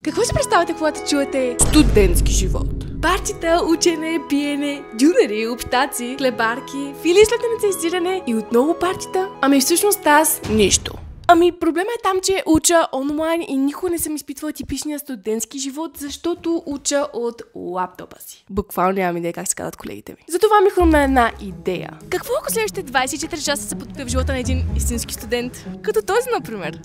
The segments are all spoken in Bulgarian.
Какво си представяте, когато чуете студентски живот? Парчета, учене, пиене, дюнери, общаци, хлебарки, фили след иницииране и отново парчета. Ами всъщност аз нищо. Ами проблема е там, че уча онлайн и никога не съм изпитвала типичния студентски живот, защото уча от лаптопа си. Буквално нямам идея как се казват колегите ми. Затова ми хрумна една идея. Какво ако следващите 24 часа се потъпя в живота на един истински студент? Като този, например.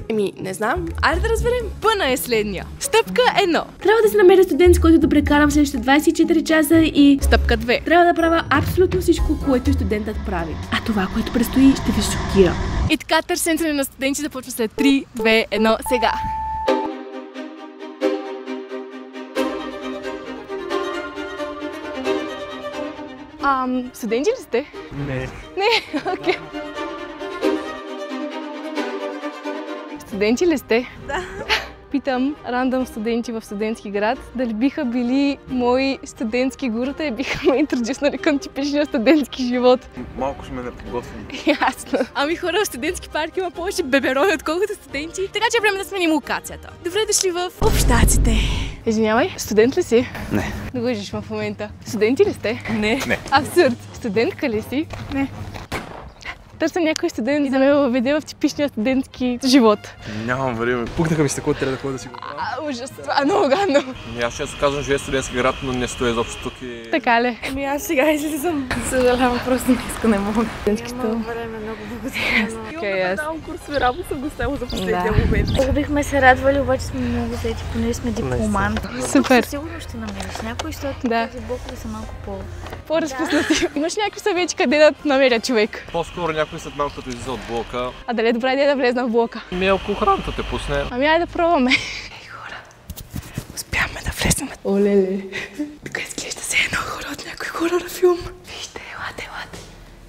Еми, не знам. Айде да разберем. Пъна е следния. Стъпка 1. Трябва да се намеря студент, с който да прекарам следващите 24 часа и... Стъпка 2. Трябва да правя абсолютно всичко, което студентът прави. А това, което предстои, ще ви шокира. И така търсенето на студенти започва след 3, 2, 1, сега. Студенти ли сте? Не. Не, окей. Студенти ли сте? Да. Питам рандъм студенти в студентски град, дали биха били мои студентски гурата и биха ме интродюснали към типичния студентски живот. Малко сме неподготвени. Ясно. Ами хора, в студентски парк има повече беберони, отколкото студенти, така че е време да сменим локацията. Добре дошли в общаците. Извинявай, студент ли си? Не. Да лъжиш в момента. Студенти ли сте? Не. Не. Абсурд. Студентка ли си? Не. Търся някой студент и да ме въведе в типичния студентски живот. Нямам време. Пукнаха ми се какво трябва да ходя да си го правя. Ужас, това е много гадно. Аз често казвам, живея в студентски град, но не стоя изобщо тук и... Така ли? Ами аз сега излизам. Съжалявам, просто не иска, не мога. Студентски стол. Нямам време, много благодаря. Окей, аз. Давам курсове, работа съм го ставила за последния Да. момент. Много бихме се радвали, обаче сме много заети, поне сме дипломант. Супер. Сигурно ще намериш някой, защото Да. тези блокове са малко по... По-разпуснати. Имаш някакви съвети къде да намеря човек? По-скоро някой след малко като излиза от блока. А дали е добра идея да влезна в блока? Ми ако охраната те пусне. Ами айде да пробваме. Ей хора, успяхме да влезнем. Олеле. Тук изглежда се едно хора от някой хорър филм. Вижте, елате.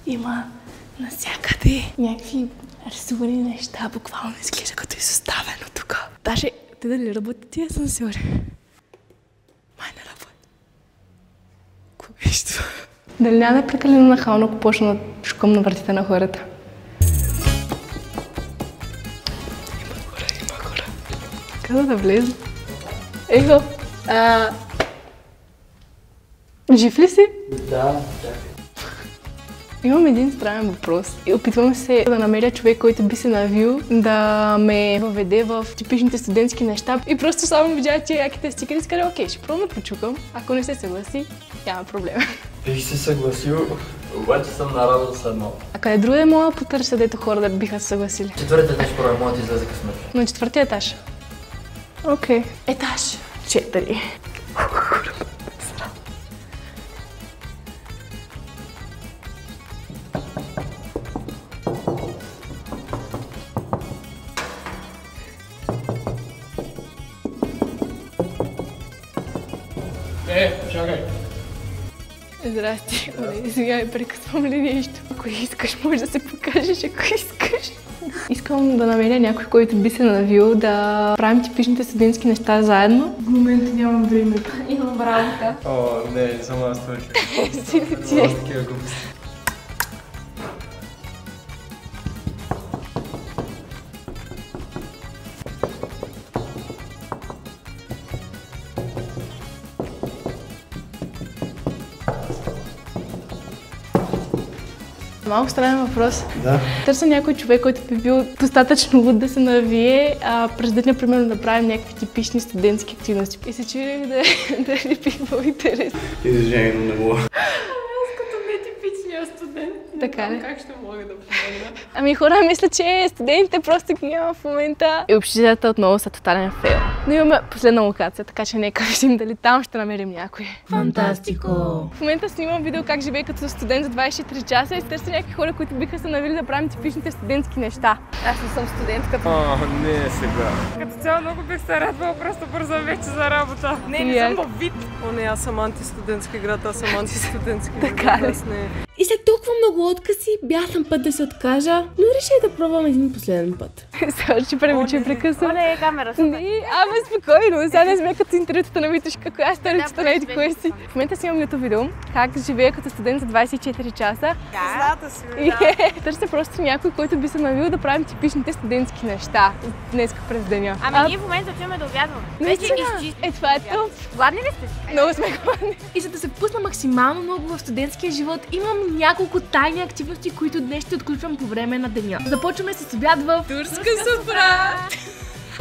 Има навсякъде някакви рисувани неща, буквално изглежда като изоставено тук. Даже, те дали работят тия асансьори? Май не работят. Кое е това? Дали няма да е прекалено нахално, ако почна да шукам на вратите на хората? Има хора. Къде да влеза? Ехо, жив ли си? Да, Имам един странен въпрос. И опитвам се да намеря човек, който би се навил да ме въведе в типичните студентски неща. И просто само видя тия яките стикери и си каза, окей, ще пробвам да почукам. Ако не се съгласи, няма проблем. бих се съгласил, обаче съм на работа след малко. А къде друга мога да потърся, дето хора да биха се съгласили? Четвъртия етаж пробвай, моят излезе късмет. На четвъртия етаж. Окей. Етаж 4. Чакай. Здрасти. Сега прекъсвам ли нещо? Ако искаш, може да се покажеш, ако искаш. Искам да намеря някой, който би се навил да правим типичните студентски неща заедно. В момента нямам време. Имам работа. О, не, само аз това човек. Си ли ти е? Такива глупости. Малко странен въпрос. Да. Търся някой човек, който би бил достатъчно луд да се навие, през деня, примерно, да правим някакви типични студентски активности. И се чудех дали би било интересно. Изжени, но не мога. Като нетипичния студент. Така ли? Как ще мога да помогна? Ами хора, мисля, че студентите просто ги няма в момента. И общежитията отново са тотален фейл. Но имаме последна локация, така че нека видим дали там ще намерим някой. Фантастико! В момента снимам видео как живее като студент за 24 часа и търся някакви хора, които биха се навили да правим типичните студентски неща. Аз не съм студентката. Не сега. Като цяло много бих се радвала, просто бързам вече за работа. Не И аз. съм във вид. О, не, аз съм антистудентски град, аз съм антистудентски град. Така ли? Аз не. И И след толкова много откази бях на път да се откажа, но реших да пробвам един последен път. Сега ще премучи прекъсвам. Не е камера, супер. Не, ама спокойно, сега не сме като интервютата на Витушка, коя сторицата на еди кое си. В момента си имам YouTube видео, как живея като студент за 24 часа. Позната си, Търся просто някой, който би се навил да правим типичните студентски неща днес през деня. Ами ние в момента отиваме да обядваме. Наистина? Това е топ. Гладни ли сте? Много сме гладни. И за да се впусна максимално много в студентския живот, имам няколко тайни активности, които днес ще отключвам по време на деня. Започваме с обяд в турска супра.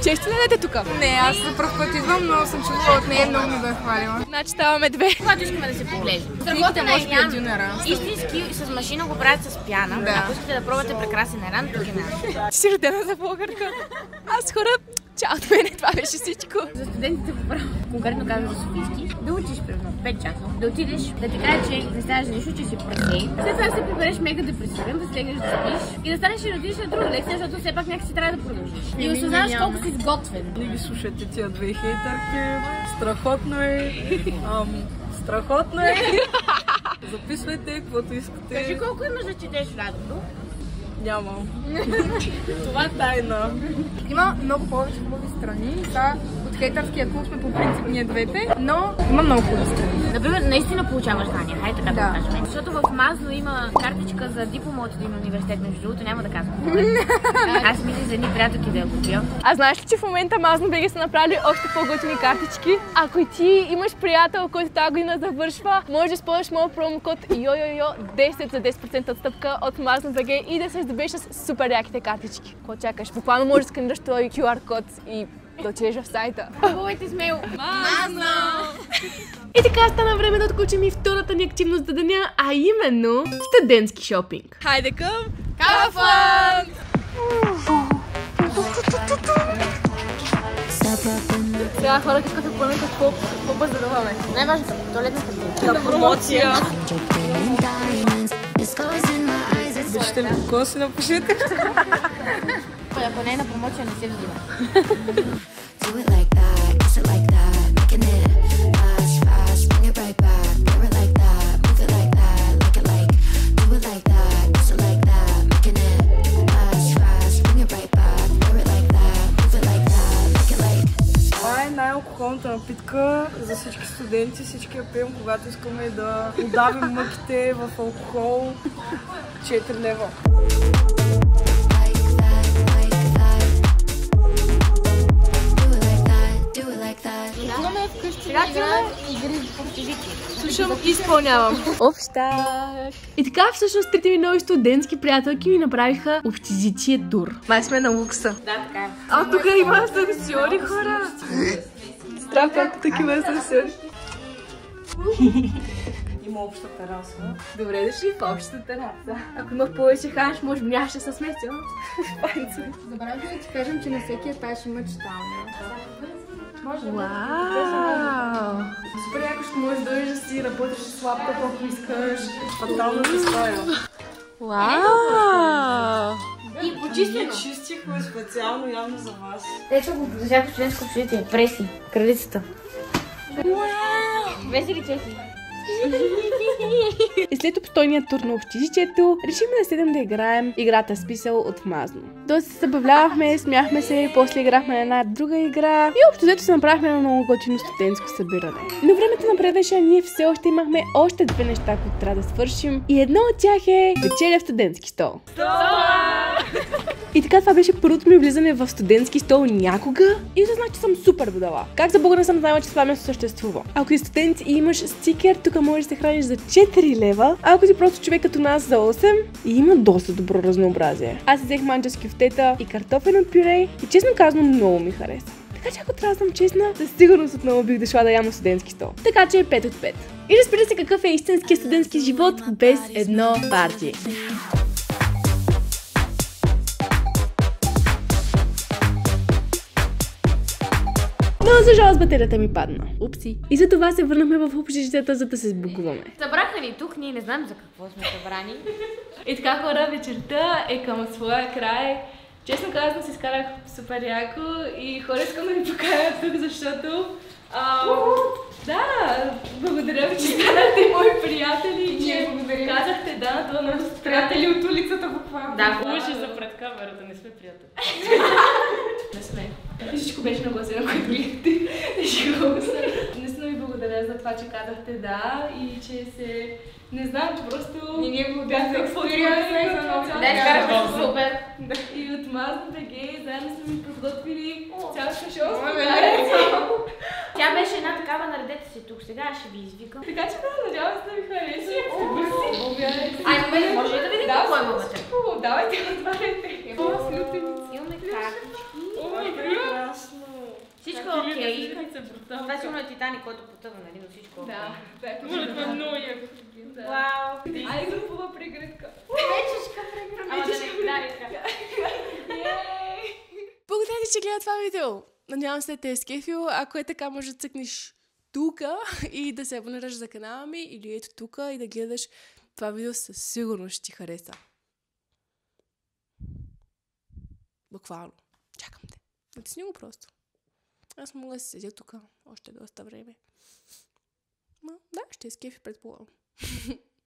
Често ли дете тук? Не, аз за пръв път идвам, но съм чувала от нея, много ми бе хвалила. Значи ставаме две. Когато искаме да се поглеждам. Страхотен е ям. Истински с машина го правят с пяна. Ако искате да пробвате прекрасен еран, тук е наш. Ти си родена за българка. Аз хора, чао от мене, това беше всичко. За студентите по право, конкретно казвам за софийски, да учиш примерно 5 часа, да отидеш, да ти кажа, че не ставаш нищо, че си пресей. След това да се прибереш мега депресивен, да слегнеш да спиш и да станеш и родиш на друга лекция, защото все пак някакси трябва да продължиш. И осъзнаваш колко си изготвен. Не ги слушайте тия две хейтърки. Страхотно е. Страхотно е. Записвайте каквото искате. Кажи колко имаш да четеш радото? Нямам. Това е тайна. Има много повече хубави страни. От хейтърския клуб сме по принцип ние двете, но има много хубави страни. Например, наистина получаваш знания, хайде така да го кажем. Защото в Мазно има картичка за диплома от един университет, между другото няма да казвам. Аз мисля за едни приятелки да я купя. А знаеш ли, че в момента Мазно БГ са направили още по-готини картички? Ако и ти имаш приятел, който тази година завършва, можеш да използваш моят промокод YOYOYO 10 за 10% отстъпка от Мазно БГ и да се здобиеш с супер яките картички. Какво чакаш? Буквално можеш да сканираш този QR код и да отидеш в сайта. Хубавайте смело! Мазно! И така стана време да отключим и втората ни активност за деня, а именно студентски шопинг. Хайде към Kaufland! Сега хора, искат да планят какво бързо да даваме. Най-важното, туалетната хартия. На промоция! Вижте ли какво си напишете? Ако не е на промоция, не се взима. Това е най-алкохолната напитка за всички студенти. Всички я пием, когато искаме да удавим мъките в алкохол. 4 лева. Имаме вкъщи. Сега имаме игри в общежитие. Слушам и изпълнявам. Общак! И така всъщност трите ми нови студентски приятелки ми направиха общежитие тур. Май сме на лукса. Да, така е. А тук има асансьори, хора! Страхотно такива асансьори. Има обща тераса. Добре дошли в общата тераса. Ако имах повече хаш, може би нямаше със смесил. Забравяйте да ти кажем, че на всеки етаж има читалня. Вау! Супер яко ще можеш да дойдеш да си работиш с лаптоп, ако искаш. Фаталната история. Вау! И почистено. Чистихме специално явно за вас. Ето го за всяко студентско общежитие. Преси. Кралицата. Весели чеси. И след обстойния тур на общежитието, решихме да седем да играем играта с писъл от Мазно. Доста се забавлявахме, смяхме се, после играхме една друга игра и общо взето се направихме на много готино студентско събиране. Но времето напредваше, а ние все още имахме още две неща, които трябва да свършим и едно от тях е вечеря в студентски стол. И така това беше първото ми влизане в студентски стол някога и да знам, че съм супер будала. Как за Бога не съм знаела, че това място съществува. Ако си студент и имаш стикер, тук можеш да се храниш за 4 лева, а ако си просто човек като нас за 8, и има доста добро разнообразие. Аз взех манджа с кюфтета и картофено пюре и честно казано много ми хареса. Така че ако трябва да съм честна, със сигурност отново бих дошла да ям на студентски стол. Така че е 5 от 5. И разбира се какъв е истинският студентски живот без едно парти. Но за жалост батерията ми падна. Упси. И за това се върнахме в общежитията, за да се сбогуваме. Събраха ни тук, ние не знаем за какво сме събрани. И така хора, вечерта е към своя край. Честно казано си изкарах супер яко и хора искам да ви покажа тук, защото Да, благодаря ви, че станахте мои приятели и че казахте да до нас приятели от улицата буквално. Да, Ужаса пред камерата, не сме приятели. Не сме. Всичко беше нагласено, което гледате. Наистина ви благодаря за това, че казахте да и че се... Не знам, че просто... И ние бяхме експириенс за много. Да, изкарахме супер. И от Мазна БГ заедно сме ми подготвили цялата шоу. Тя беше една такава, наредете се тук, сега ще ви извикам. Така че да, надявам се да ви хареса. Ай, може ли да видим какво има вътре? Давайте, отваряйте. Имаме картички. Прекрасно. Всичко е окей. Това сигурно е Титаник, който потъва, нали, но всичко е окей. Да, това е много яко. Вау! Ай, групова прегръдка. Мечешка прегръдка. Ама да не удариха. Благодаря ти, че гледа това видео. Надявам се да те е скефил. Ако е така, може да цъкнеш тука и да се абонираш за канала ми или ето тука и да гледаш това видео, със сигурност ще ти хареса. Буквално. Чакам те. Натисни го просто. Аз мога да си седя тук още доста време. Но да, ще е скефи, предполагам.